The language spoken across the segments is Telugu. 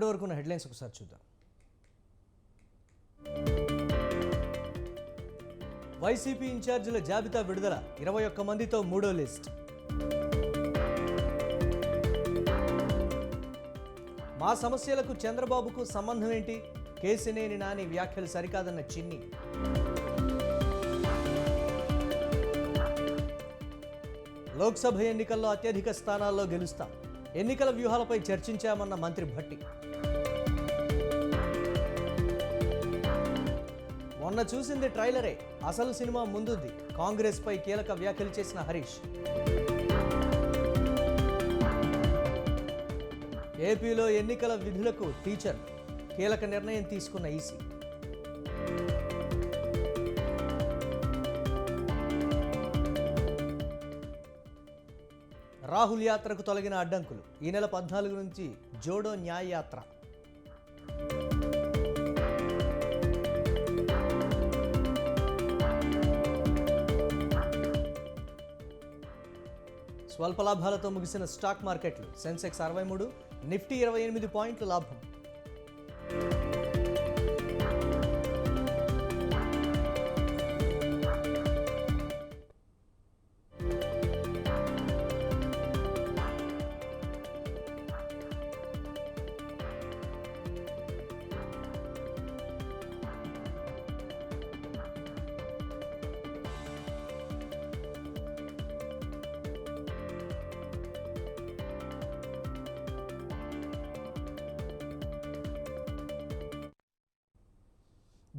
ఇప్పటివరకు ఉన్న హెడ్లైన్స్ ఒకసారి చూద్దాం. వైసీపీ ఇన్ఛార్జీల జాబితా విడుదల, 21 మందితో మూడో లిస్ట్. మా సమస్యలకు చంద్రబాబుకు సంబంధం ఏంటి? కేసినేని నాని వ్యాఖ్యలు సరికాదన్న చిన్ని. లోక్సభ ఎన్నికల్లో అత్యధిక స్థానాల్లో గెలుస్తాం, ఎన్నికల వ్యూహాలపై చర్చించామన్న మంత్రి భట్టి. మొన్న చూసింది ట్రైలరే, అసలు సినిమా ముందుంది. కాంగ్రెస్ పై కీలక వ్యాఖ్యలు చేసిన హరీష్. ఏపీలో ఎన్నికల విధులకు టీచర్, కీలక నిర్ణయం తీసుకున్న ఈసీ. రాహుల్ యాత్రకు తొలగిన అడ్డంకులు, ఈ నెల 14 నుంచి జోడో న్యాయ యాత్ర. స్వల్ప లాభాలతో ముగిసిన స్టాక్ మార్కెట్లు. సెన్సెక్స్ 63, నిఫ్టీ 28 పాయింట్ల లాభం.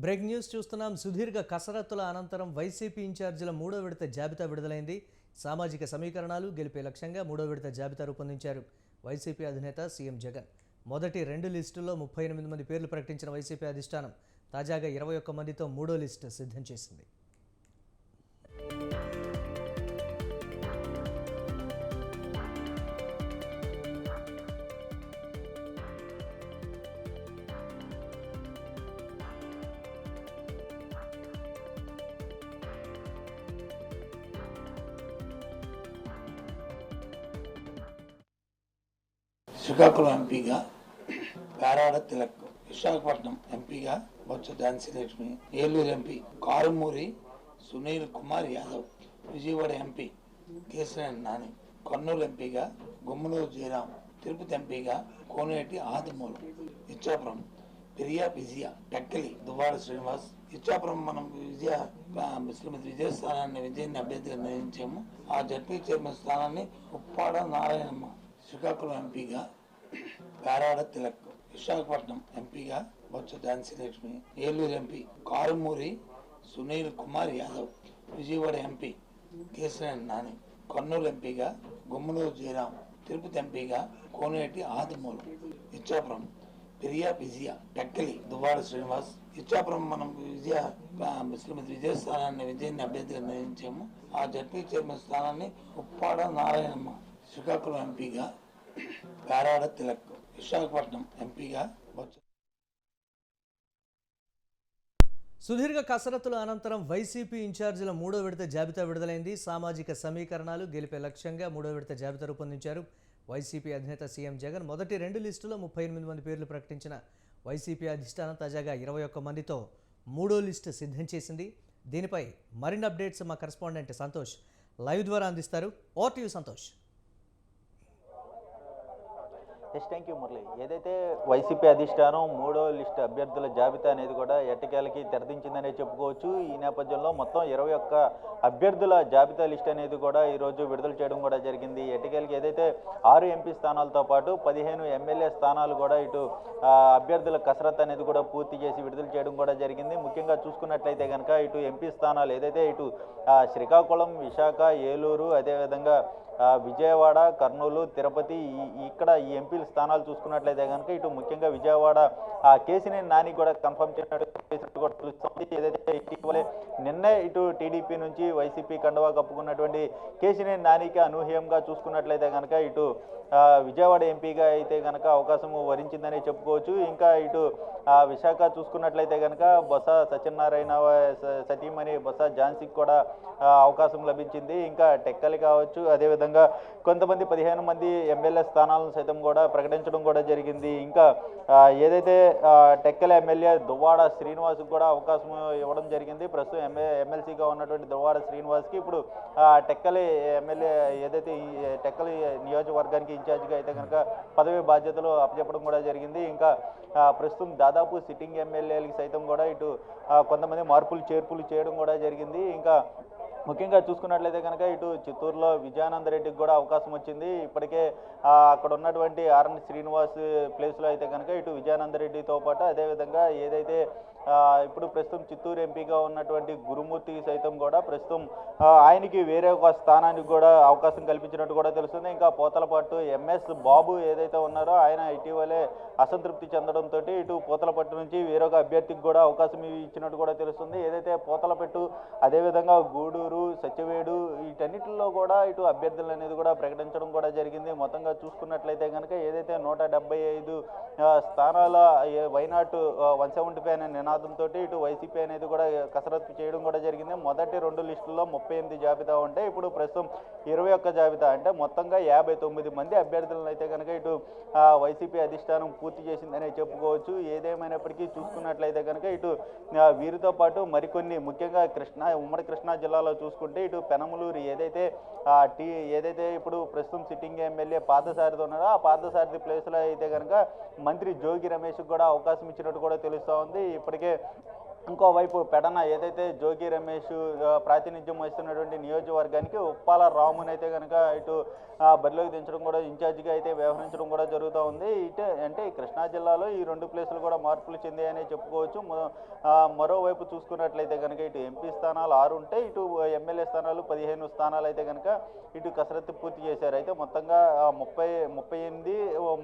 బ్రేక్ న్యూస్ చూస్తున్నాం. సుదీర్ఘ కసరత్తుల అనంతరం వైసీపీ ఇన్ఛార్జీల 3వ విడత జాబితా విడుదలైంది. సామాజిక సమీకరణాలు గెలిపే లక్ష్యంగా 3వ విడత జాబితా రూపొందించారు వైసీపీ అధినేత సీఎం జగన్. మొదటి 2 లిస్టుల్లో 38 మంది పేర్లు ప్రకటించిన వైసీపీ అధిష్టానం తాజాగా 21 మందితో 3వ లిస్టు సిద్ధం చేసింది. శ్రీకాకుళం ఎంపీగా పేరాడ తిలక్, విశాఖపట్నం ఎంపీగా బొత్స ఝాన్సీ లక్ష్మి, ఏలూరు ఎంపీ కారుమూరి సునీల్ కుమార్ యాదవ్, విజయవాడ ఎంపీ కేసినేని నాని, కర్నూలు ఎంపీగా గుమ్మనూరు జయరాం, తిరుపతి ఎంపీగా కోనేటి ఆదిమూలం, ఇచ్చాపురం పెరియా విజయ, టెక్కలి దువ్వాడ శ్రీనివాస్. ఇచ్చాపురం మనం శ్రీమతి విజయాన్ని అభ్యర్థిగా నిర్ణయించాము. ఆ జడ్పీ చైర్మన్ స్థానాన్ని ఉప్పాడ నారాయణమ్మ. శ్రీకాకుళం ఎంపీగా పేరాడ తిలక్, విశాఖపట్నం ఎంపీగా బొత్స ఝాన్సీ లక్ష్మి, ఏలూరు ఎంపీ కారుమూరి సునీల్ కుమార్ యాదవ్, విజయవాడ ఎంపీ కేసినేని నాని, కర్నూలు ఎంపీగా గుమ్మనూరు జయరాం, తిరుపతి ఎంపీగా కోనేటి ఆదిమూలం, ఇచ్చాపురం పెరియా విజయ, టెక్కలి దువ్వాడ శ్రీనివాస్. ఇచ్చాపురం మనం శ్రీమతి విజయాన్ని అభ్యర్థిగా నిర్ణయించాము. ఆ జడ్పీ చైర్మన్ స్థానాన్ని ఉప్పాడ నారాయణమ్మ. శ్రీకాకుళం ఎంపీగా పేరాడ తిలక్, విశాఖపట్నం ఎంపీగా బొత్స. సుదీర్ఘ కసరత్తుల అనంతరం వైసీపీ ఇన్ఛార్జీల 3వ విడత జాబితా విడుదలైంది. సామాజిక సమీకరణాలు గెలిపే లక్ష్యంగా 3వ విడత జాబితా రూపొందించారు వైసీపీ అధినేత సీఎం జగన్. మొదటి 2 లిస్టులో 38 మంది పేర్లు ప్రకటించిన వైసీపీ అధిష్టానం తాజాగా 21 మందితో 3వ లిస్టు సిద్ధం చేసింది. దీనిపై మరిన్ని అప్డేట్స్ మా కరెస్పాండెంట్ సంతోష్ లైవ్ ద్వారా అందిస్తారు. Over to you Santosh. Thank you Murali. ఏదైతే వైసీపీ అధిష్టానం 3వ లిస్టు అభ్యర్థుల జాబితా అనేది కూడా ఎట్టకేలకి తెరదించిందనే చెప్పుకోవచ్చు. ఈ నేపథ్యంలో మొత్తం 21 అభ్యర్థుల జాబితా లిస్ట్ అనేది కూడా ఈరోజు విడుదల చేయడం కూడా జరిగింది. ఎట్టకేలకి ఏదైతే 6 ఎంపీ స్థానాలతో పాటు 15 ఎమ్మెల్యే స్థానాలు కూడా ఇటు అభ్యర్థుల కసరత్ అనేది కూడా పూర్తి చేసి విడుదల చేయడం కూడా జరిగింది. ముఖ్యంగా చూసుకున్నట్లయితే కనుక ఇటు ఎంపీ స్థానాలు ఏదైతే ఇటు శ్రీకాకుళం, విశాఖ, ఏలూరు, అదేవిధంగా విజయవాడ, కర్నూలు, తిరుపతి, ఇక్కడ ఈ ఎంపీల స్థానాలు చూసుకున్నట్లయితే కనుక ఇటు ముఖ్యంగా విజయవాడ కేసినేని నాని కూడా కన్ఫర్మ్ చేసినట్టు కూడా తెలుస్తుంది. ఏదైతే ఇటీవలే నిన్నే ఇటు టీడీపీ నుంచి వైసీపీ కండువా కప్పుకున్నటువంటి కేసినేని నానికి అనూహ్యంగా చూసుకున్నట్లయితే కనుక ఇటు విజయవాడ ఎంపీగా అయితే కనుక అవకాశం వరించిందని చెప్పుకోవచ్చు. ఇంకా ఇటు విశాఖ చూసుకున్నట్లయితే కనుక బొత్స సత్యనారాయణ సతీమణి బొత్స ఝాన్సీకి కూడా అవకాశం లభించింది. ఇంకా టెక్కలి కావచ్చు, అదేవిధంగా అదేవిధంగా కొంతమంది 15 మంది ఎమ్మెల్యే స్థానాలను సైతం కూడా ప్రకటించడం కూడా జరిగింది. ఇంకా ఏదైతే టెక్కల ఎమ్మెల్యే దువ్వాడ శ్రీనివాస్కి కూడా అవకాశం ఇవ్వడం జరిగింది. ప్రస్తుతం ఎమ్మెల్సీగా ఉన్నటువంటి దువ్వాడ శ్రీనివాస్కి ఇప్పుడు టెక్కలి ఎమ్మెల్యే ఏదైతే ఈ టెక్కలి నియోజకవర్గానికి ఇన్ఛార్జిగా అయితే కనుక పదవి బాధ్యతలు అప్పచెప్పడం కూడా జరిగింది. ఇంకా ప్రస్తుతం దాదాపు సిట్టింగ్ ఎమ్మెల్యేలకి సైతం కూడా ఇటు కొంతమంది మార్పులు చేర్పులు చేయడం కూడా జరిగింది. ఇంకా ముఖ్యంగా చూసుకున్నట్లయితే కనుక ఇటు చిత్తూరులో విజయానందరెడ్డికి కూడా అవకాశం వచ్చింది. ఇప్పటికే అక్కడ ఉన్నటువంటి ఆర్ఎన్ శ్రీనివాస్ ప్లేస్లో అయితే కనుక ఇటు విజయానందరెడ్డితో పాటు అదేవిధంగా ఏదైతే ఇప్పుడు ప్రస్తుతం చిత్తూరు ఎంపీగా ఉన్నటువంటి గురుమూర్తి సైతం కూడా ప్రస్తుతం ఆయనకి వేరే ఒక స్థానానికి కూడా అవకాశం కల్పించినట్టు కూడా తెలుస్తుంది. ఇంకా పోతలపట్టు ఎంఎస్ బాబు ఏదైతే ఉన్నారో ఆయన ఇటీవలే అసంతృప్తి చెందడంతో ఇటు పోతలపట్టు నుంచి వేరొక అభ్యర్థికి కూడా అవకాశం ఇచ్చినట్టు కూడా తెలుస్తుంది. ఏదైతే పోతలపట్టు అదేవిధంగా గూడూరు సత్యవేడు వీటన్నిటిలో కూడా ఇటు అభ్యర్థులు అనేది కూడా ప్రకటించడం కూడా జరిగింది. మొత్తంగా చూసుకున్నట్లయితే కనుక ఏదైతే 175 స్థానాల వైనాట్ 175 అనే నినాదంతో ఇటు వైసీపీ అనేది కూడా కసరత్తు చేయడం కూడా జరిగింది. మొదటి 2 లిస్టుల్లో 38 జాబితా ఉంటే ఇప్పుడు ప్రస్తుతం 21 జాబితా అంటే మొత్తంగా 59 మంది అభ్యర్థులను అయితే కనుక ఇటు వైసీపీ అధిష్టానం పూర్తి చేసిందనే చెప్పుకోవచ్చు. ఏదేమైనప్పటికీ చూసుకున్నట్లయితే కనుక ఇటు వీరితో పాటు మరికొన్ని ముఖ్యంగా ఉమ్మడి కృష్ణా జిల్లాలో చూసుకుంటే ఇటు పెనమలూరు ఏదైతే ఇప్పుడు ప్రస్తుతం సిట్టింగ్ ఎమ్మెల్యే పార్థసారథి ఉన్నారో ఆ పార్థసారథి ప్లేస్లో అయితే కనుక మంత్రి జోగి రమేష్కి కూడా అవకాశం ఇచ్చినట్టు కూడా తెలుస్తూ ఉంది. ఇప్పటికే ఇంకోవైపు పెడన ఏదైతే జోగి రమేష్ ప్రాతినిధ్యం వహిస్తున్నటువంటి నియోజకవర్గానికి ఉప్పాల రాముని అయితే కనుక ఇటు బరిలోకి దించడం కూడా ఇన్ఛార్జిగా అయితే వ్యవహరించడం కూడా జరుగుతూ ఉంది. అంటే కృష్ణా జిల్లాలో ఈ 2 ప్లేసులు కూడా మార్పులు చెందాయనే చెప్పుకోవచ్చు. మరోవైపు చూసుకున్నట్లయితే కనుక ఇటు ఎంపీ స్థానాలు 6 ఉంటే ఇటు ఎమ్మెల్యే స్థానాలు 15 స్థానాలు అయితే కనుక ఇటు కసరత్తు పూర్తి చేశారు. అయితే మొత్తంగా 38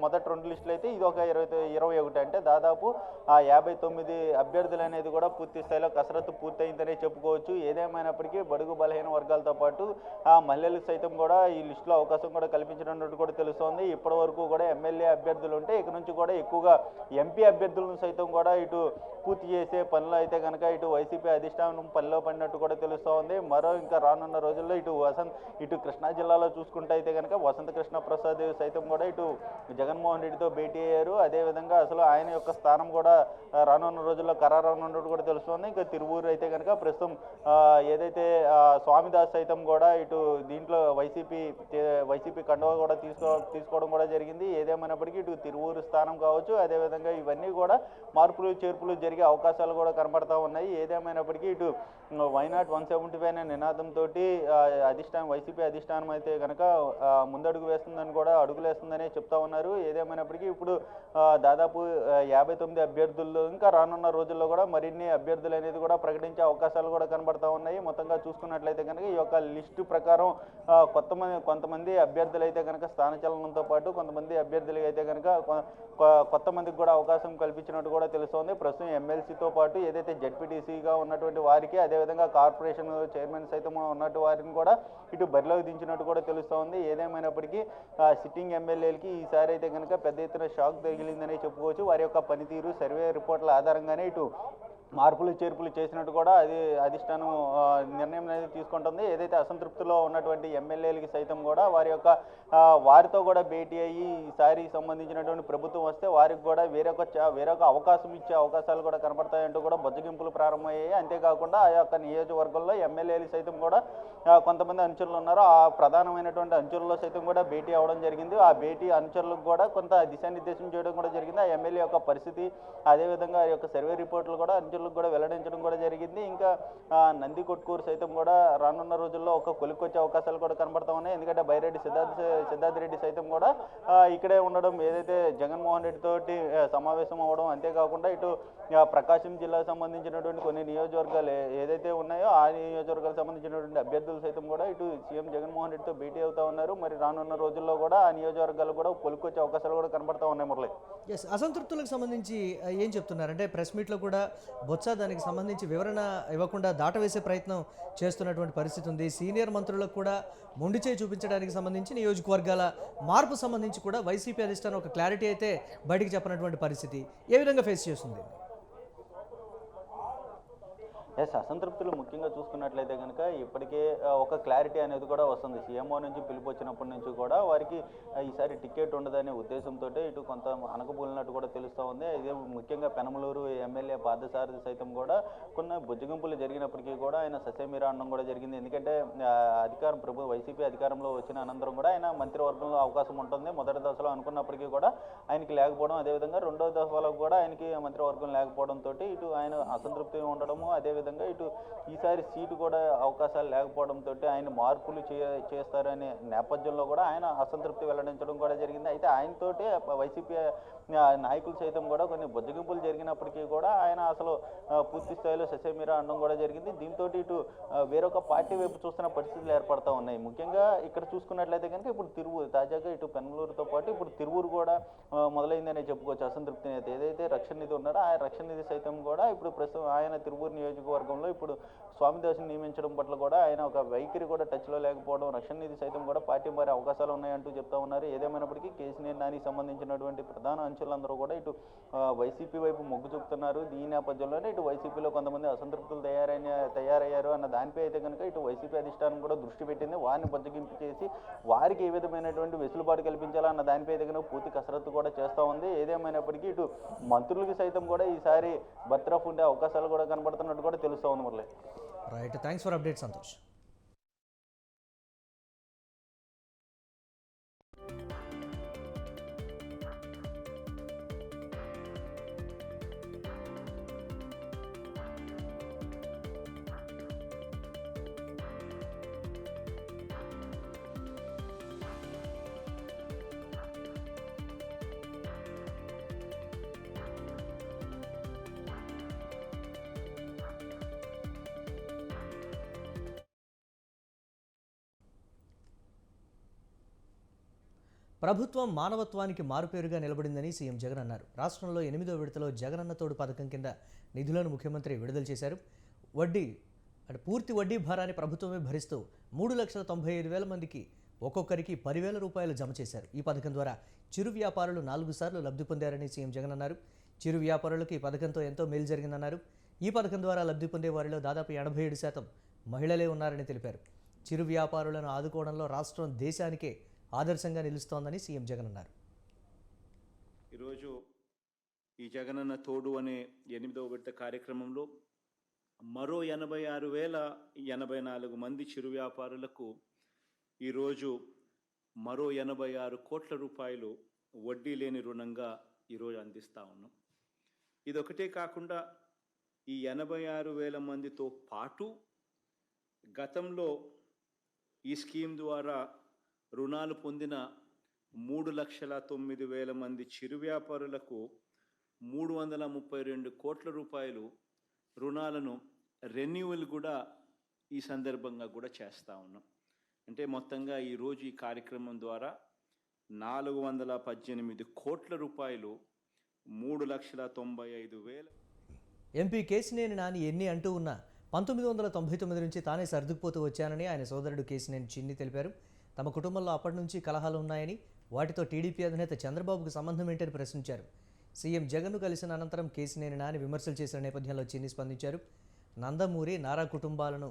మొదటి 2 లిస్టులు అయితే ఇది ఒక 21 అంటే దాదాపు 59 అభ్యర్థులు అనేది కూడా పూర్తి స్థాయిలో కసరత్తు పూర్తయిందనే చెప్పుకోవచ్చు. ఏదేమైనప్పటికీ బడుగు బలహీన వర్గాలతో పాటు మహిళలకు సైతం కూడా ఈ లిస్టులో అవకాశం కూడా కల్పించినట్టు కూడా తెలుస్తోంది. ఇప్పటి వరకు కూడా ఎమ్మెల్యే అభ్యర్థులు ఉంటే ఇక నుంచి కూడా ఎక్కువగా ఎంపీ అభ్యర్థులను సైతం కూడా ఇటు పూర్తి చేసే పనులు అయితే కనుక ఇటు వైసీపీ అధిష్టానం పనిలో పడినట్టు కూడా తెలుస్తూ ఉంది. ఇంకా రానున్న రోజుల్లో ఇటు కృష్ణా జిల్లాలో చూసుకుంటే అయితే కనుక వసంత కృష్ణ ప్రసాద్ సైతం కూడా ఇటు జగన్మోహన్ రెడ్డితో భేటీ అయ్యారు. అదేవిధంగా అసలు ఆయన యొక్క స్థానం కూడా రానున్న రోజుల్లో ఖరారనున్నట్టు కూడా తెలుస్తోంది. ఇంకా తిరువూరు అయితే కనుక ప్రస్తుతం ఏదైతే స్వామిదాస్ సైతం కూడా ఇటు దీంట్లో వైసీపీ కండువా కూడా తీసుకోవడం కూడా జరిగింది. ఏదేమైనప్పటికీ ఇటు తిరువూరు స్థానం కావచ్చు అదేవిధంగా ఇవన్నీ కూడా మార్పులు చేర్పులు జరిగే అవకాశాలు కూడా కనబడతా ఉన్నాయి. ఏదేమైనప్పటికీ ఇటు వైనాట్ 175 అనే నినాదంతో వైసీపీ అధిష్టానం అయితే కనుక ముందడుగు వేస్తుందని కూడా అడుగులేస్తుందని చెప్తా ఉన్నారు. ఏదేమైనప్పటికీ ఇప్పుడు దాదాపు 59 అభ్యర్థుల్లో ఇంకా రానున్న రోజుల్లో కూడా మరిన్ని అభ్యర్థులు అనేది కూడా ప్రకటించే అవకాశాలు కూడా కనబడతా ఉన్నాయి. మొత్తంగా చూసుకున్నట్లయితే కనుక ఈ యొక్క లిస్టు ప్రకారం కొంతమంది అభ్యర్థులు అయితే కనుక స్థానచలనంతో పాటు కొంతమంది అభ్యర్థులు అయితే కనుక కొత్త మందికి కూడా అవకాశం కల్పించినట్టు కూడా తెలుస్తోంది. ప్రస్తుతం ఎమ్మెల్సీతో పాటు ఏదైతే జడ్పీటీసీగా ఉన్నటువంటి వారికి అదేవిధంగా కార్పొరేషన్ చైర్మన్ సైతం ఉన్నట్టు వారిని కూడా ఇటు బరిలోకి దించినట్టు కూడా తెలుస్తోంది. ఏదేమైనప్పటికీ సిట్టింగ్ ఎమ్మెల్యేలకి ఈసారి అయితే కనుక పెద్ద ఎత్తున షాక్ తగిలిందని చెప్పుకోవచ్చు. వారి యొక్క పనితీరు సర్వే రిపోర్ట్ల ఆధారంగానే ఇటు మార్పులు చేర్పులు చేసినట్టు కూడా అధిష్టానం నిర్ణయం అనేది తీసుకుంటుంది. ఏదైతే అసంతృప్తిలో ఉన్నటువంటి ఎమ్మెల్యేలకి సైతం కూడా వారితో కూడా భేటీ అయ్యి ఈసారి సంబంధించినటువంటి ప్రభుత్వం వస్తే వారికి కూడా వేరొక అవకాశం ఇచ్చే అవకాశాలు కూడా కనపడతాయంటూ కూడా బొజ్జగింపులు ప్రారంభమయ్యాయి. అంతేకాకుండా ఆ యొక్క నియోజకవర్గంలో ఎమ్మెల్యేలు సైతం కూడా కొంతమంది అనుచరులు ఉన్నారు. ఆ ప్రధానమైనటువంటి అనుచరుల్లో సైతం కూడా భేటీ అవ్వడం జరిగింది. ఆ భేటీ అనుచరులకు కూడా కొంత దిశానిర్దేశం చేయడం కూడా జరిగింది. ఆ ఎమ్మెల్యే యొక్క పరిస్థితి అదేవిధంగా ఆ యొక్క సర్వే రిపోర్టులు కూడా అనుచరులకు కూడా వెల్లడించడం కూడా జరిగింది. ఇంకా నంది కొట్కూరు సైతం కూడా రానున్న రోజుల్లో ఒక కొలిక్కొచ్చే అవకాశాలు కూడా కనబడతా ఉన్నాయి. ఎందుకంటే బైరెడ్డి సిద్ధార్థ రెడ్డి సైతం కూడా ఇక్కడే ఉండడం ఏదైతే జగన్మోహన్ రెడ్డి తోటి సమావేశం అవ్వడం అంతేకాకుండా ఇటు ప్రకాశం జిల్లాకు సంబంధించినటువంటి కొన్ని నియోజకవర్గాలు ఏదైతే ఉన్నాయో ఆ నియోజకవర్గాలకు సంబంధించినటువంటి అభ్యర్థులు సైతం కూడా ఇటు సీఎం జగన్మోహన్ రెడ్డితో భేటీ అవుతా ఉన్నారు. మరి రానున్న రోజుల్లో కూడా ఆ నియోజకవర్గాలు కూడా కొలిక్కొచ్చే అవకాశాలు కూడా కనబడతా ఉన్నాయి. మురళి, అసంతృప్తులకు సంబంధించి ఏం చెప్తున్నారంటే ప్రెస్ మీట్లో కూడా బొత్స దానికి సంబంధించి వివరణ ఇవ్వకుండా దాటవేసే ప్రయత్నం చేస్తున్నటువంటి పరిస్థితి ఉంది. సీనియర్ మంత్రులకు కూడా మొండిచేయి చూపించడానికి సంబంధించి నియోజకవర్గాల మార్పు సంబంధించి కూడా వైసీపీ అధిష్టానం ఒక క్లారిటీ అయితే బయటికి చెప్పినటువంటి పరిస్థితి ఏ విధంగా ఫేస్ చేస్తుంది? ఎస్, అసంతృప్తులు ముఖ్యంగా చూసుకున్నట్లయితే కనుక ఇప్పటికే ఒక క్లారిటీ అనేది కూడా వస్తుంది. సీఎంఓ నుంచి పిలుపు వచ్చినప్పటి నుంచి కూడా వారికి ఈసారి టికెట్ ఉండదనే ఉద్దేశంతో ఇటు కొంత అనకబూలినట్టు కూడా తెలుస్తూ ఉంది. ఇదే ముఖ్యంగా పెనమలూరు ఎమ్మెల్యే పార్థసారథి సైతం కూడా కొన్ని బుజ్జగింపులు జరిగినప్పటికీ కూడా ఆయన ససేమిరా అనడం కూడా జరిగింది. ఎందుకంటే వైసీపీ అధికారంలో వచ్చిన అనంతరం కూడా ఆయన మంత్రివర్గంలో అవకాశం ఉంటుంది. మొదటి దశలో అనుకున్నప్పటికీ కూడా ఆయనకి లేకపోవడం, అదేవిధంగా రెండో దశలో కూడా ఆయనకి మంత్రివర్గం లేకపోవడంతో ఇటు ఆయన అసంతృప్తి ఉండడము, అదేవిధంగా ఇటు ఈసారి సీటు కూడా అవకాశాలు లేకపోవడంతో ఆయన మార్పులు చేస్తారనే నేపథ్యంలో కూడా ఆయన అసంతృప్తి వెల్లడించడం కూడా జరిగింది. అయితే ఆయనతోటి వైసీపీ నాయకులు సైతం కూడా కొన్ని బుజ్జగింపులు జరిగినప్పటికీ కూడా ఆయన అసలు పూర్తి స్థాయిలో ససేమిరా అనడం కూడా జరిగింది. దీంతో ఇటు వేరొక పార్టీ వైపు చూస్తున్న పరిస్థితులు ఏర్పడతా ఉన్నాయి. ముఖ్యంగా ఇక్కడ చూసుకున్నట్లయితే కనుక ఇప్పుడు తిరువూరు, తాజాగా ఇటు పెనమలూరుతో పాటు ఇప్పుడు తిరువూరు కూడా మొదలైందనే చెప్పుకోవచ్చు. అసంతృప్తి నేత ఏదైతే రక్షణ నిధి ఉన్నారో ఆ రక్షణ నిధి సైతం కూడా ఇప్పుడు ప్రస్తుతం ఆయన తిరువూరు నియోజకవర్గంలో ఇప్పుడు స్వామిదాసుని నియమించడం పట్ల కూడా ఆయన ఒక వైఖరి కూడా టచ్లో లేకపోవడం, రక్షణ నిధి సైతం కూడా పార్టీ మారే అవకాశాలు ఉన్నాయంటూ చెప్తా ఉన్నారు. ఏదేమైనప్పటికీ కేసీఆర్ నానికి సంబంధించినటువంటి ప్రధాన అంశాలందరూ కూడా ఇటు వైసీపీ వైపు మొగ్గు చూపుతున్నారు. ఈ నేపథ్యంలోనే ఇటు వైసీపీలో కొంతమంది అసంతృప్తులు తయారయ్యారు అన్న దానిపై అయితే కనుక ఇటు వైసీపీ అధిష్టానం కూడా దృష్టి పెట్టింది. వారిని బుజ్జగింపు చేసి వారికి ఏ విధమైనటువంటి వెసులుబాటు కల్పించాలన్న దానిపై అయితే కనుక పూర్తి కసరత్తు కూడా చేస్తూ ఉంది. ఏదేమైనప్పటికీ ఇటు మంత్రులకి సైతం కూడా ఈసారి బర్త్రఫ్ ఉండే అవకాశాలు కూడా కనబడుతున్నట్టు కూడా తెలుస్తూ ఉంది. Murali, right, thanks for update Santosh. ప్రభుత్వం మానవత్వానికి మారుపేరుగా నిలబడిందని సీఎం జగన్ అన్నారు. రాష్ట్రంలో 8వ విడతలో జగనన్న తోడు పథకం కింద నిధులను ముఖ్యమంత్రి విడుదల చేశారు. పూర్తి వడ్డీ భారాన్ని ప్రభుత్వమే భరిస్తూ 3,95,000 మందికి ఒక్కొక్కరికి 10,000 రూపాయలు జమ చేశారు. ఈ పథకం ద్వారా చిరు వ్యాపారులు 4 సార్లు లబ్ధి పొందారని సీఎం జగన్ అన్నారు. చిరు వ్యాపారులకు ఈ పథకంతో ఎంతో మేలు జరిగిందన్నారు. ఈ పథకం ద్వారా లబ్ధి పొందే వారిలో దాదాపు 87% మహిళలే ఉన్నారని తెలిపారు. చిరు వ్యాపారులను ఆదుకోవడంలో రాష్ట్రం దేశానికే ఆదర్శంగా నిలుస్తోందని సీఎం జగన్ అన్నారు. ఈరోజు ఈ జగనన్న తోడు అనే 8వ విడత కార్యక్రమంలో మరో 86,084 మంది చిరు వ్యాపారులకు ఈరోజు మరో 86 కోట్ల రూపాయలు వడ్డీ లేని రుణంగా ఈరోజు అందిస్తూ ఉన్నాం. ఇదొకటే కాకుండా ఈ 86,000 మందితో పాటు గతంలో ఈ స్కీమ్ ద్వారా రుణాలు పొందిన 3,09,000 మంది చిరు వ్యాపారులకు 332 కోట్ల రూపాయలు రుణాలను రెన్యువల్ కూడా ఈ సందర్భంగా కూడా చేస్తూ ఉన్నాం. అంటే మొత్తంగా ఈరోజు ఈ కార్యక్రమం ద్వారా 418 కోట్ల రూపాయలు 3,95,000. ఎంపీ కేశినేని నాని ఎన్ని అంటూ ఉన్నా 1999 నుంచి తానే సర్దుకుపోతూ వచ్చానని ఆయన సోదరుడు కేశినేని చిన్ని తెలిపారు. తమ కుటుంబంలో అప్పటి నుంచి కలహాలు ఉన్నాయని, వాటితో టీడీపీ అధినేత చంద్రబాబుకు సంబంధం ఏంటని ప్రశ్నించారు. సీఎం జగన్ను కలిసిన అనంతరం కేశినేని నాని విమర్శలు చేసిన నేపథ్యంలో చిన్ని స్పందించారు. నందమూరి, నారా కుటుంబాలను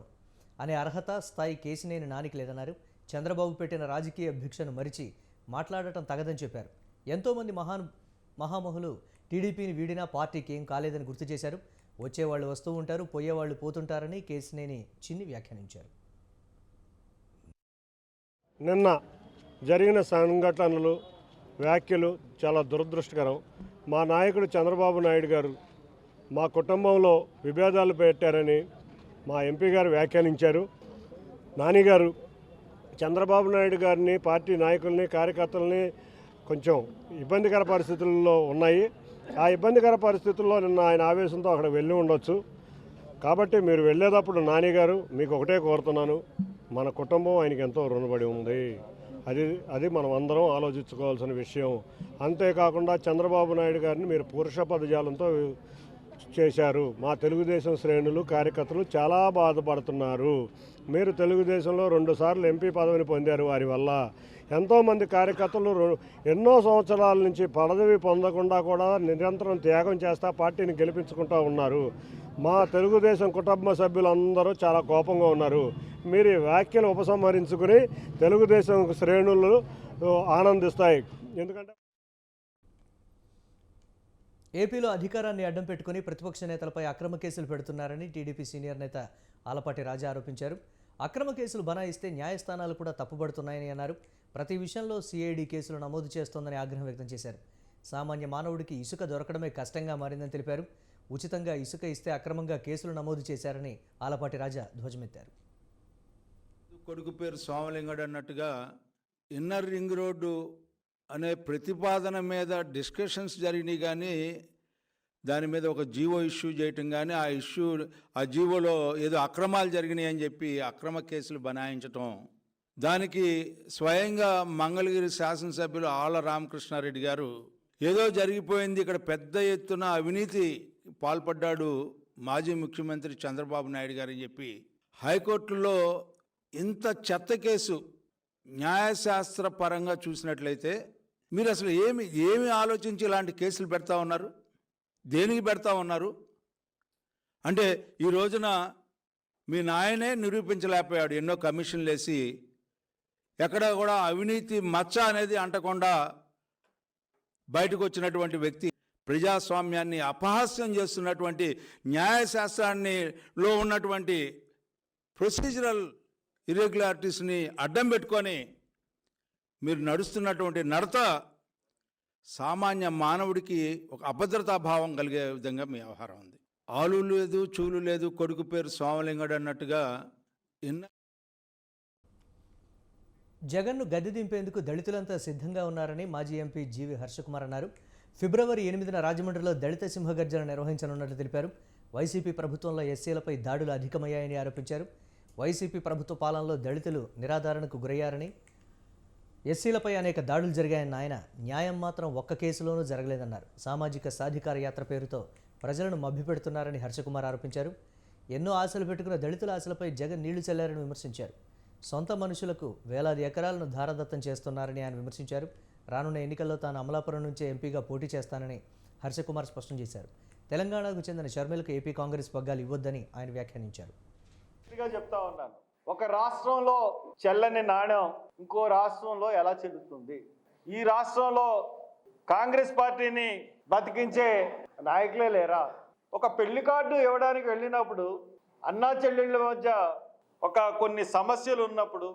అనే అర్హత, స్థాయి కేశినేని నానికి లేదన్నారు. చంద్రబాబు పెట్టిన రాజకీయ భిక్షను మరిచి మాట్లాడటం తగదని చెప్పారు. ఎంతోమంది మహామహులు టీడీపీని వీడినా పార్టీకి ఏం కాలేదని గుర్తు చేశారు. వచ్చేవాళ్ళు వస్తూ ఉంటారు, పోయేవాళ్ళు పోతుంటారని కేశినేని చిన్ని వ్యాఖ్యానించారు. నిన్న జరిగిన సంఘటనలు, వ్యాఖ్యలు చాలా దురదృష్టకరం. మా నాయకుడు చంద్రబాబు నాయుడు గారు మా కుటుంబంలో విభేదాలు పెట్టారని మా ఎంపీ గారు వ్యాఖ్యానించారు. నానిగారు చంద్రబాబు నాయుడు గారిని, పార్టీ నాయకుల్ని, కార్యకర్తలని కొంచెం ఇబ్బందికర పరిస్థితుల్లో ఉన్నాయి. ఆ ఇబ్బందికర పరిస్థితుల్లో నిన్న ఆయన ఆవేశంతో అక్కడ వెళ్ళి ఉండొచ్చు. కాబట్టి మీరు వెళ్ళేటప్పుడు నానిగారు మీకు ఒకటే కోరుతున్నాను, మన కుటుంబం ఆయనకి ఎంతో రుణపడి ఉంది. అది మనం అందరం ఆలోచించుకోవాల్సిన విషయం. అంతేకాకుండా చంద్రబాబు నాయుడు గారిని మీరు పురుష పదజాలంతో చేశారు. మా తెలుగుదేశం శ్రేణులు కార్యకర్తలు చాలా బాధపడుతున్నారు. మీరు తెలుగుదేశంలో 2 సార్లు ఎంపీ పదవిని పొందారు. వారి వల్ల ఎంతోమంది కార్యకర్తలు ఎన్నో సంవత్సరాల నుంచి పదవి పొందకుండా కూడా నిరంతరం త్యాగం చేస్తా పార్టీని గెలిపించుకుంటూ ఉన్నారు. మా తెలుగుదేశం కుటుంబ సభ్యులందరూ చాలా కోపంగా ఉన్నారు. మీరు ఈ వ్యాఖ్యలు ఉపసంహరించుకుని తెలుగుదేశం శ్రేణులు ఆనందిస్తాయి. ఎందుకంటే ఏపీలో అధికారాన్ని అడ్డం పెట్టుకుని ప్రతిపక్ష నేతలపై అక్రమ కేసులు పెడుతున్నారని టీడీపీ సీనియర్ నేత ఆలపాటి రాజా ఆరోపించారు. అక్రమ కేసులు బనాయిస్తే న్యాయస్థానాలు కూడా తప్పుపడుతున్నాయని అన్నారు. ప్రతి విషయంలో సిఐడి కేసులు నమోదు చేస్తోందని ఆగ్రహం వ్యక్తం చేశారు. సామాన్య మానవుడికి ఇసుక దొరకడమే కష్టంగా మారిందని తెలిపారు. ఉచితంగా ఇసుక ఇస్తే అక్రమంగా కేసులు నమోదు చేశారని ఆలపాటి రాజా ధ్వజమెత్తారు. కొడుకు పేరు సోమలింగడు అన్నట్టుగా ఇన్నర్ రింగ్ రోడ్డు అనే ప్రతిపాదన మీద డిస్కషన్స్ జరిగినాయి, కానీ దాని మీద ఒక జీవో ఇష్యూ చేయటం కానీ ఆ జీవోలో ఏదో అక్రమాలు జరిగినాయి అని చెప్పి అక్రమ కేసులు బనాయించటం, దానికి స్వయంగా మంగళగిరి శాసనసభ్యులు ఆళ్ల రామకృష్ణారెడ్డి గారు ఏదో జరిగిపోయింది, ఇక్కడ పెద్ద ఎత్తున అవినీతి పాల్పడ్డాడు మాజీ ముఖ్యమంత్రి చంద్రబాబు నాయుడు గారు అని చెప్పి హైకోర్టులో ఇంత చెత్త కేసు న్యాయశాస్త్ర పరంగా చూసినట్లయితే మీరు అసలు ఏమి ఆలోచించి ఇలాంటి కేసులు పెడతా ఉన్నారు? దేనికి పెడతా ఉన్నారు? అంటే ఈ రోజున మీ నాయనే నిరూపించలేకపోయాడు. ఎన్నో కమిషన్లు వేసి ఎక్కడ కూడా అవినీతి మచ్చ అనేది అంటకుండా బయటకు వచ్చినటువంటి వ్యక్తి, ప్రజాస్వామ్యాన్ని అపహాస్యం చేస్తున్నటువంటి న్యాయశాస్త్రాన్నిలో ఉన్నటువంటి ప్రొసీజరల్ ఇర్రెగ్యులారిటీస్ని అడ్డం పెట్టుకొని మీరు నడుస్తున్నటువంటి నడత సామాన్య మానవుడికి ఒక అభద్రతా భావం కలిగే విధంగా మీ వ్యవహారం ఉంది. ఆలు లేదు, చూలు లేదు, కొడుకు పేరు సోమలింగడు అన్నట్టుగా జగన్ను గద్దె దింపేందుకు దళితులంతా సిద్ధంగా ఉన్నారని మాజీ ఎంపీ జీవి హర్షకుమార్ అన్నారు. ఫిబ్రవరి 8న రాజమండ్రిలో దళిత సింహగర్జన నిర్వహించనున్నట్లు తెలిపారు. వైసీపీ ప్రభుత్వంలో ఎస్సీలపై దాడులు అధికమయ్యాయని ఆరోపించారు. వైసీపీ ప్రభుత్వ పాలనలో దళితులు నిరాధారణకు గురయ్యారని, ఎస్సీలపై అనేక దాడులు జరిగాయన్న ఆయన న్యాయం మాత్రం ఒక్క కేసులోనూ జరగలేదన్నారు. సామాజిక సాధికార యాత్ర పేరుతో ప్రజలను మభ్యపెడుతున్నారని హర్షకుమార్ ఆరోపించారు. ఎన్నో ఆశలు పెట్టుకున్న దళితుల ఆశలపై జగన్ నీళ్లు చల్లారని విమర్శించారు. సొంత మనుషులకు వేలాది ఎకరాలను ధారదత్తం చేస్తున్నారని ఆయన విమర్శించారు. రానున్న ఎన్నికల్లో తాను అమలాపురం నుంచే ఎంపీగా పోటీ చేస్తానని హర్షకుమార్ స్పష్టం చేశారు. తెలంగాణకు చెందిన షర్మిలకు ఏపీ కాంగ్రెస్ పగ్గాలు ఇవ్వొద్దని ఆయన వ్యాఖ్యానించారు. చెప్తా ఉన్నాను, ఒక రాష్ట్రంలో చెల్లని నాణ్యం ఇంకో రాష్ట్రంలో ఎలా చెల్లుతుంది? ఈ రాష్ట్రంలో కాంగ్రెస్ పార్టీని బతికించే నాయకులే లేరా? ఒక పెళ్లి కార్డు ఇవ్వడానికి వెళ్ళినప్పుడు అన్నా చెల్లెళ్ళ మధ్య కొన్ని సమస్యలు ఉన్నప్పుడు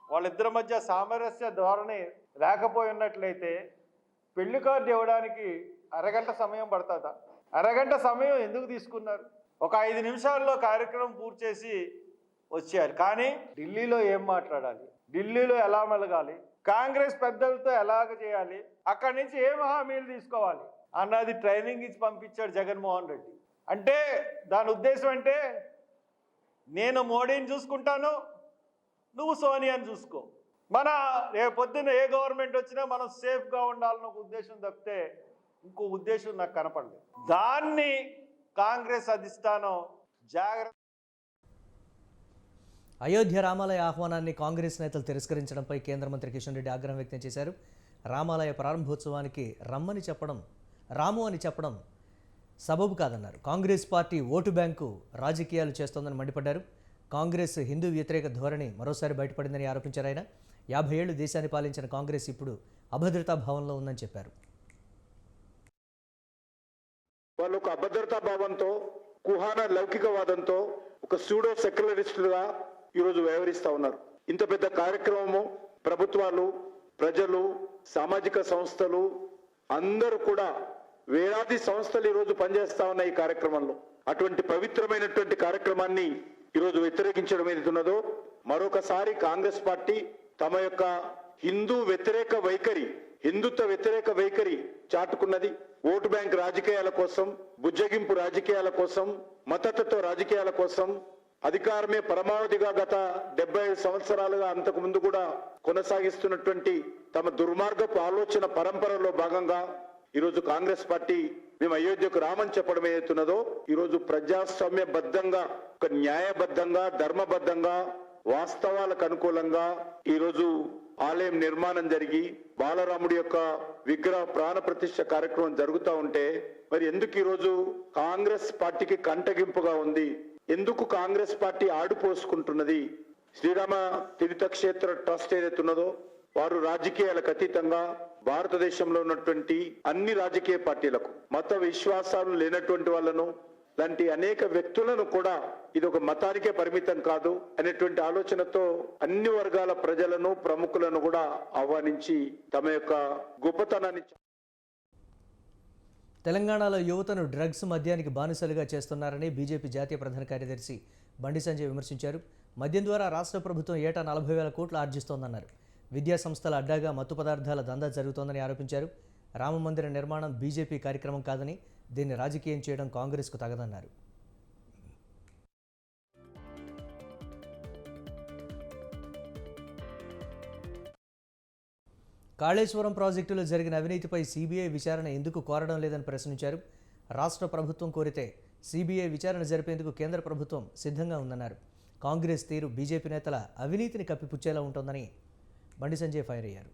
వాళ్ళిద్దరి మధ్య సామరస్య ధోరణి లేకపోయి ఉన్నట్లయితే పెళ్లి కార్డు ఇవ్వడానికి అరగంట సమయం పడుతుందా? అరగంట సమయం ఎందుకు తీసుకున్నారు? ఒక 5 నిమిషాల్లో కార్యక్రమం పూర్తి చేసి వచ్చారు. కానీ ఢిల్లీలో ఏం మాట్లాడాలి, ఢిల్లీలో ఎలా మెలగాలి, కాంగ్రెస్ పెద్దలతో ఎలాగ చేయాలి, అక్కడి నుంచి ఏం హామీలు తీసుకోవాలి అన్నది ట్రైనింగ్ ఇచ్చి పంపించాడు జగన్మోహన్ రెడ్డి. అంటే దాని ఉద్దేశం అంటే నేను మోడీని చూసుకుంటాను, నువ్వు సోనియాని చూసుకో, మన రేపొద్దున ఏ గవర్నమెంట్ వచ్చినా మనం సేఫ్గా ఉండాలన్న ఒక ఉద్దేశం తప్పితే ఇంకో ఉద్దేశం నాకు కనపడలేదు. దాన్ని కాంగ్రెస్ అధిష్టానం జాగ్రత్త. అయోధ్య రామాలయ ఆహ్వానాన్ని కాంగ్రెస్ నేతలు తిరస్కరించడంపై కేంద్ర మంత్రి కిషన్ రెడ్డి ఆగ్రహం వ్యక్తం చేశారు. రామాలయ ప్రారంభోత్సవానికి రాము అని చెప్పడం సబబు కాదన్నారు. కాంగ్రెస్ పార్టీ ఓటు బ్యాంకు రాజకీయాలు చేస్తోందని మండిపడ్డారు. కాంగ్రెస్ హిందూ వ్యతిరేక ధోరణి మరోసారి బయటపడిందని ఆరోపించారు. ఆయన 50 ఏళ్లు దేశాన్ని పాలించిన కాంగ్రెస్ ఇప్పుడు అభద్రతా భావంలో ఉందని చెప్పారు. వాళ్ళు ఒక అభద్రతా భావంతో, కుహాన లౌకికవాదంతో, ఒక సూడో సెక్యులరిస్టులుగా ఈరోజు వ్యవహరిస్తూ ఉన్నారు. ఇంత పెద్ద కార్యక్రమము ప్రభుత్వాలు, ప్రజలు, సామాజిక సంస్థలు అందరూ కూడా వేలాది సంస్థలు ఈరోజు పనిచేస్తా ఉన్నాయి ఈ కార్యక్రమంలో. అటువంటి పవిత్రమైనటువంటి కార్యక్రమాన్ని ఈరోజు వ్యతిరేకించడం ఏదైతున్నదో, మరొకసారి కాంగ్రెస్ పార్టీ తమ యొక్క హిందుత్వ వ్యతిరేక వైఖరి చాటుకున్నది. ఓటు బ్యాంక్ రాజకీయాల కోసం, బుజ్జగింపు రాజకీయాల కోసం, మతతత్వ రాజకీయాల కోసం, అధికారమే పరమావధిగా గత 75 సంవత్సరాలుగా అంతకు ముందు కూడా కొనసాగిస్తున్నటువంటి తమ దుర్మార్గపు ఆలోచన పరంపరలో భాగంగా ఈరోజు కాంగ్రెస్ పార్టీ మేము అయోధ్యకు రామని చెప్పడం ఏదైతున్నదో ఈరోజు ప్రజాస్వామ్యబద్ధంగా, ఒక న్యాయబద్ధంగా, ధర్మబద్ధంగా, వాస్తవాలకు అనుకూలంగా ఈరోజు ఆలయం నిర్మాణం జరిగి బాలరాముడి యొక్క విగ్రహ ప్రాణ ప్రతిష్ఠ కార్యక్రమం జరుగుతూ ఉంటే మరి ఎందుకు ఈరోజు కాంగ్రెస్ పార్టీకి కంటగింపుగా ఉంది? ఎందుకు కాంగ్రెస్ పార్టీ ఆడిపోసుకుంటున్నది? శ్రీరామ తీర్థక్షేత్ర ట్రస్ట్ ఏదైతే ఉన్నదో వారు రాజకీయాలకు అతీతంగా భారతదేశంలో ఉన్నటువంటి అన్ని రాజకీయ పార్టీలకు, మత విశ్వాసాలు లేనటువంటి వాళ్ళను, లాంటి అనేక వ్యక్తులను కూడా ఇది ఒక మతానికే పరిమితం కాదు అనేటువంటి ఆలోచనతో అన్ని వర్గాల ప్రజలను, ప్రముఖులను కూడా ఆహ్వానించి తమ యొక్క గొప్పతనాన్ని తెలంగాణలో యువతను డ్రగ్స్ మద్యానికి బానిసలుగా చేస్తున్నారని బీజేపీ జాతీయ ప్రధాన కార్యదర్శి బండి సంజయ్ విమర్శించారు. మద్యం ద్వారా రాష్ట్ర ప్రభుత్వం ఏటా 40,000 కోట్లు ఆర్జిస్తోందన్నారు. విద్యా సంస్థల అడ్డాగా మత్తు పదార్థాల దందా జరుగుతోందని ఆరోపించారు. రామమందిర నిర్మాణం బీజేపీ కార్యక్రమం కాదని, దీన్ని రాజకీయం చేయడం కాంగ్రెస్కు తగదన్నారు. కాళేశ్వరం ప్రాజెక్టులో జరిగిన అవినీతిపై సీబీఐ విచారణ ఎందుకు కోరడం లేదని ప్రశ్నించారు. రాష్ట్ర ప్రభుత్వం కోరితే సీబీఐ విచారణ జరిపేందుకు కేంద్ర ప్రభుత్వం సిద్ధంగా ఉందన్నారు. కాంగ్రెస్ తీరు బీజేపీ నేతల అవినీతిని కప్పిపుచ్చేలా ఉంటుందని బండి సంజయ్ ఫైర్ అయ్యారు.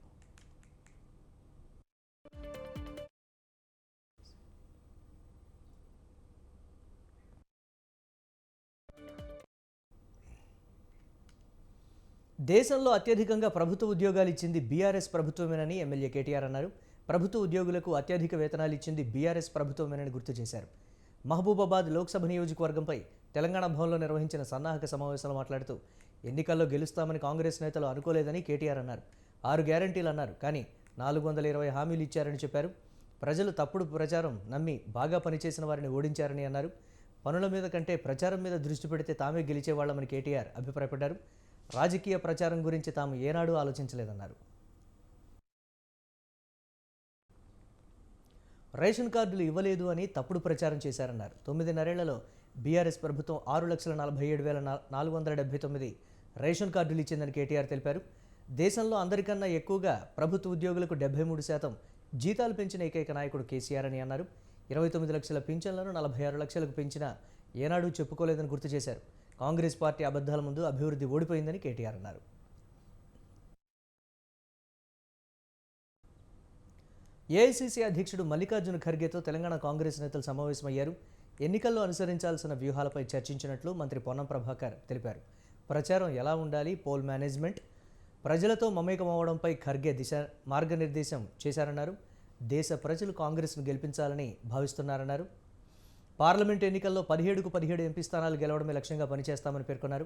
దేశంలో అత్యధికంగా ప్రభుత్వ ఉద్యోగాలు ఇచ్చింది బీఆర్ఎస్ ప్రభుత్వమేనని ఎమ్మెల్యే కేటీఆర్ అన్నారు. ప్రభుత్వ ఉద్యోగులకు అత్యధిక వేతనాలు ఇచ్చింది బీఆర్ఎస్ ప్రభుత్వమేనని గుర్తు చేశారు. మహబూబాబాద్ లోక్సభ నియోజకవర్గంపై తెలంగాణ భవన్లో నిర్వహించిన సన్నాహక సమావేశంలో మాట్లాడుతూ ఎన్నికల్లో గెలుస్తామని కాంగ్రెస్ నేతలు అనుకోలేదని కేటీఆర్ అన్నారు. 6 గ్యారంటీలు అన్నారు, కానీ 420 హామీలు ఇచ్చారని చెప్పారు. ప్రజలు తప్పుడు ప్రచారం నమ్మి బాగా పనిచేసిన వారిని ఓడించారని అన్నారు. పనుల మీద కంటే ప్రచారం మీద దృష్టి పెడితే తామే గెలిచేవాళ్లమని కేటీఆర్ అభిప్రాయపడ్డారు. రాజకీయ ప్రచారం గురించి తాము ఏనాడూ ఆలోచించలేదన్నారు. రేషన్ కార్డులు ఇవ్వలేదు అని తప్పుడు ప్రచారం చేశారన్నారు. 9 బీఆర్ఎస్ ప్రభుత్వం 6,47,479 రేషన్ కార్డులు ఇచ్చిందని కేటీఆర్ తెలిపారు. దేశంలో అందరికన్నా ఎక్కువగా ప్రభుత్వ ఉద్యోగులకు 73% జీతాలు పెంచిన ఏకైక నాయకుడు కేసీఆర్ అని అన్నారు. 29 లక్షల పింఛన్లను 46 లక్షలకు పెంచినా ఏనాడూ చెప్పుకోలేదని గుర్తు చేశారు. కాంగ్రెస్ పార్టీ అబద్ధాల ముందు అభివృద్ధి ఓడిపోయిందని కేటీఆర్ అన్నారు. ఏఐసీసీ అధ్యక్షుడు మల్లికార్జున ఖర్గేతో తెలంగాణ కాంగ్రెస్ నేతలు సమావేశమయ్యారు. ఎన్నికల్లో అనుసరించాల్సిన వ్యూహాలపై చర్చించినట్లు మంత్రి పొన్నం ప్రభాకర్ తెలిపారు. ప్రచారం ఎలా ఉండాలి, పోల్ మేనేజ్మెంట్, ప్రజలతో మమేకమవడంపై ఖర్గే మార్గనిర్దేశం చేశారన్నారు. దేశ ప్రజలు కాంగ్రెస్ను గెలిపించాలని భావిస్తున్నారన్నారు. పార్లమెంట్ ఎన్నికల్లో 17కు 17 ఎంపీ స్థానాలు గెలవడమే లక్ష్యంగా పనిచేస్తామని పేర్కొన్నారు.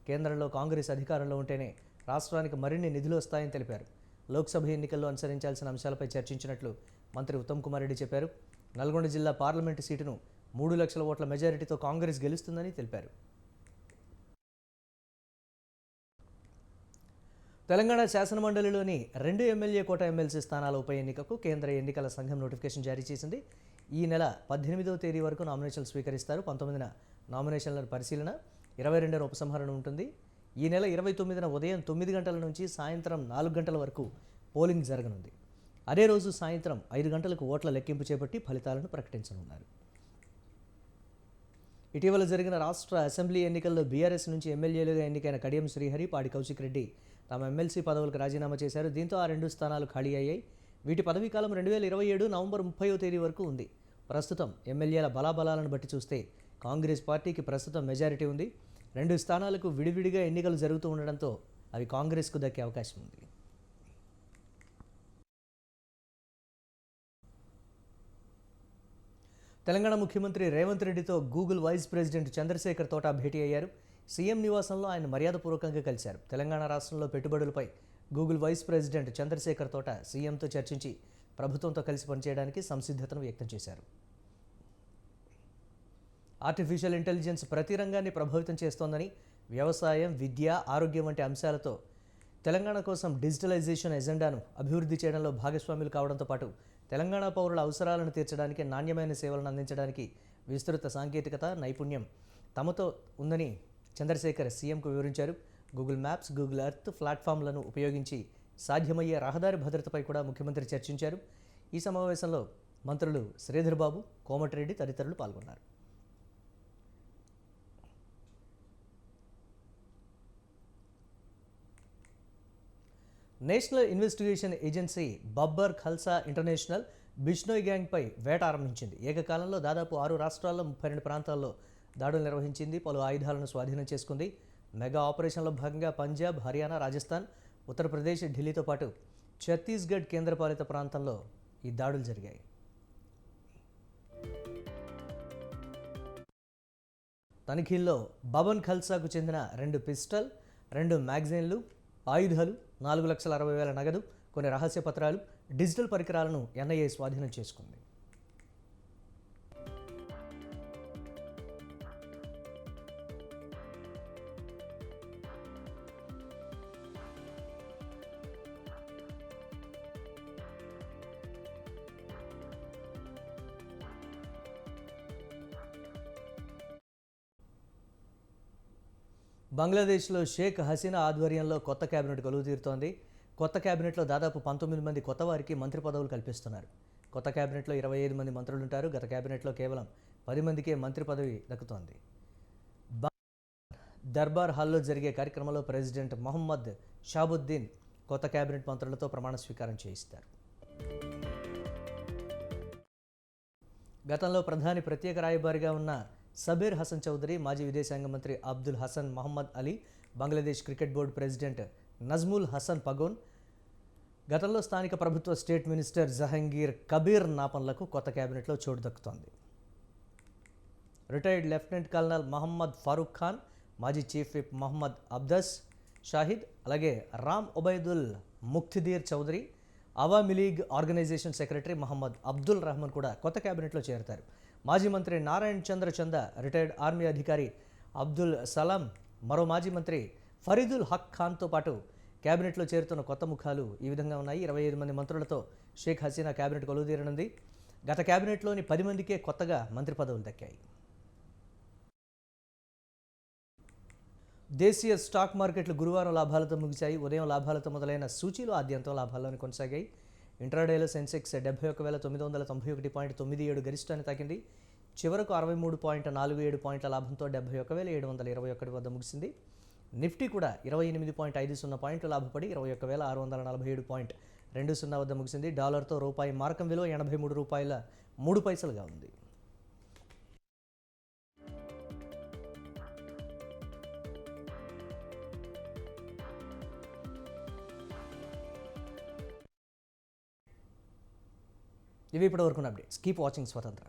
కేంద్రంలో కాంగ్రెస్ అధికారంలో ఉంటేనే రాష్ట్రానికి మరిన్ని నిధులు వస్తాయని తెలిపారు. లోక్సభ ఎన్నికల్లో అనుసరించాల్సిన అంశాలపై చర్చించినట్లు మంత్రి ఉత్తమ్ కుమార్ రెడ్డి చెప్పారు. నల్గొండ జిల్లా పార్లమెంటు సీటును 3 లక్షల ఓట్ల మెజారిటీతో కాంగ్రెస్ గెలుస్తుందని తెలిపారు. తెలంగాణ శాసనమండలిలోని 2 ఎమ్మెల్యే కోట ఎమ్మెల్సీ స్థానాల ఉప ఎన్నికకు కేంద్ర ఎన్నికల సంఘం నోటిఫికేషన్ జారీ చేసింది. ఈ నెల 18వ తేదీ వరకు నామినేషన్లు స్వీకరిస్తారు. 19న నామినేషన్ల పరిశీలన, 22న ఉపసంహరణ ఉంటుంది. ఈ నెల 29న ఉదయం 9 గంటల నుంచి సాయంత్రం 4 గంటల వరకు పోలింగ్ జరగనుంది. అదే రోజు సాయంత్రం 5 గంటలకు ఓట్ల లెక్కింపు చేపట్టి ఫలితాలను ప్రకటించనున్నారు. ఇటీవల జరిగిన రాష్ట్ర అసెంబ్లీ ఎన్నికల్లో బీఆర్ఎస్ నుంచి ఎమ్మెల్యేలుగా ఎన్నికైన కడియం శ్రీహరి, పాడి కౌశిక్ రెడ్డి తమ ఎమ్మెల్సీ పదవులకు రాజీనామా చేశారు. దీంతో ఆ 2 స్థానాలు ఖాళీ అయ్యాయి. వీటి పదవీకాలం 2027 నవంబర్ 30వ తేదీ వరకు ఉంది. ప్రస్తుతం ఎమ్మెల్యేల బలాబలాలను బట్టి చూస్తే కాంగ్రెస్ పార్టీకి ప్రస్తుతం మెజారిటీ ఉంది. 2 స్థానాలకు విడివిడిగా ఎన్నికలు జరుగుతూ ఉండడంతో అవి కాంగ్రెస్కు దక్కే అవకాశం ఉంది. తెలంగాణ ముఖ్యమంత్రి రేవంత్ రెడ్డితో గూగుల్ వైస్ ప్రెసిడెంట్ చంద్రశేఖర్ తోట భేటీ అయ్యారు. సీఎం నివాసంలో ఆయన మర్యాదపూర్వకంగా కలిశారు. తెలంగాణ రాష్ట్రంలో పెట్టుబడులపై గూగుల్ వైస్ ప్రెసిడెంట్ చంద్రశేఖర్ తోట సీఎంతో చర్చించి ప్రభుత్వంతో కలిసి పనిచేయడానికి సంసిద్ధతను వ్యక్తం చేశారు. ఆర్టిఫిషియల్ ఇంటెలిజెన్స్ ప్రతి రంగాన్ని ప్రభావితం చేస్తోందని, వ్యవసాయం, విద్య, ఆరోగ్యం వంటి అంశాలతో తెలంగాణ కోసం డిజిటలైజేషన్ ఎజెండాను అభివృద్ధి చేయడంలో భాగస్వాములు కావడంతో పాటు తెలంగాణ పౌరుల అవసరాలను తీర్చడానికి, నాణ్యమైన సేవలను అందించడానికి విస్తృత సాంకేతికత, నైపుణ్యం తమతో ఉందని చంద్రశేఖర్ సీఎంకు వివరించారు. గూగుల్ మ్యాప్స్, గూగుల్ ఎర్త్ ప్లాట్ఫామ్లను ఉపయోగించి సాధ్యమయ్యే రహదారి భద్రతపై కూడా ముఖ్యమంత్రి చర్చించారు. ఈ సమావేశంలో మంత్రులు శ్రీధర్ బాబు, కోమటిరెడ్డి తదితరులు పాల్గొన్నారు. National investigation agency Babbar Khalsa international Bishnoi గ్యాంగ్పై వేట ఆరంభించింది. ఏకకాలంలో దాదాపు 6 రాష్ట్రాల్లో 32 ప్రాంతాల్లో దాడులు నిర్వహించింది. పలు ఆయుధాలను స్వాధీనం చేసుకుంది. మెగా ఆపరేషన్లో భాగంగా పంజాబ్, హర్యానా, రాజస్థాన్, ఉత్తరప్రదేశ్, ఢిల్లీతో పాటు ఛత్తీస్గఢ్ కేంద్రపాలిత ప్రాంతంలో ఈ దాడులు జరిగాయి. తనిఖీల్లో బబన్ ఖల్సాకు చెందిన 2 పిస్టల్, 2 మ్యాగజైన్లు, ఆయుధాలు, 4,60,000 నగదు, కొన్ని రహస్య పత్రాలు, డిజిటల్ పరికరాలను ఎన్ఐఏ స్వాధీనం చేసుకుంది. బంగ్లాదేశ్లో షేక్ హసీనా ఆధ్వర్యంలో కొత్త కేబినెట్ కొలువు తీరుతోంది. కొత్త కేబినెట్లో దాదాపు 19 మంది కొత్త వారికి మంత్రి పదవులు కల్పిస్తున్నారు. కొత్త కేబినెట్లో 25 మంది మంత్రులుంటారు. గత కేబినెట్లో కేవలం 10 మందికే మంత్రి పదవి దక్కుతోంది. దర్బార్ హాల్లో జరిగే కార్యక్రమంలో ప్రెసిడెంట్ మొహమ్మద్ షాబుద్దీన్ కొత్త కేబినెట్ మంత్రులతో ప్రమాణ స్వీకారం చేయిస్తారు. గతంలో ప్రధాని ప్రత్యేక రాయబారిగా ఉన్న సబీర్ హసన్ చౌదరి, మాజీ విదేశాంగ మంత్రి Abdul Hasan Mohammad Ali, Bangladesh cricket board president Nazmul Hasan Pagon, గతంలో స్థానిక ప్రభుత్వ స్టేట్ మినిస్టర్ జహంగీర్ కబీర్ నాపన్లకు కొత్త కేబినెట్లో చోటు దక్కుతోంది. Retired lieutenant colonel Mohammad Farooq Khan, మాజీ చీఫ్ విప్ మహమ్మద్ అబ్దస్ షాహిద్, అలాగే Ram Obaidul Muktadir Chowdhury, Awami League organisation secretary Mohammad Abdul Rahman కూడా కొత్త కేబినెట్లో చేరతారు. మాజీ మంత్రి నారాయణ్ చంద్ర చంద, రిటైర్డ్ ఆర్మీ అధికారి అబ్దుల్ సలాం, మరో మాజీ మంత్రి ఫరీదుల్ హక్ ఖాన్తో పాటు కేబినెట్లో చేరుతున్న కొత్త ముఖాలు ఈ విధంగా ఉన్నాయి. 25 మంది మంత్రులతో షేక్ హసీనా కేబినెట్ కొలువుదీరనుంది. గత కేబినెట్లోని 10 మందికే కొత్తగా మంత్రి పదవులు దక్కాయి. దేశీయ స్టాక్ మార్కెట్లు గురువారం లాభాలతో ముగిశాయి. ఉదయం లాభాలతో మొదలైన సూచీలు ఆద్యంతం లాభాల్లోనే కొనసాగాయి. ఇంట్రాడేలో సెన్సెక్స్ 71,991.97 గరిష్టాన్ని తాకింది. చివరకు 63.47 పాయింట్ల లాభంతో 71,721 వద్ద ముగిసింది. నిఫ్టీ కూడా 28.50 పాయింట్లు లాభపడి 21,647.20 వద్ద ముగిసింది. డాలర్తో రూపాయి మారకం విలువ 83 రూపాయల 3 పైసలుగా ఉంది. ఇవి ఇప్పటివరకు అప్డేట్స్. కీప్ వాచింగ్ స్వతంత్ర.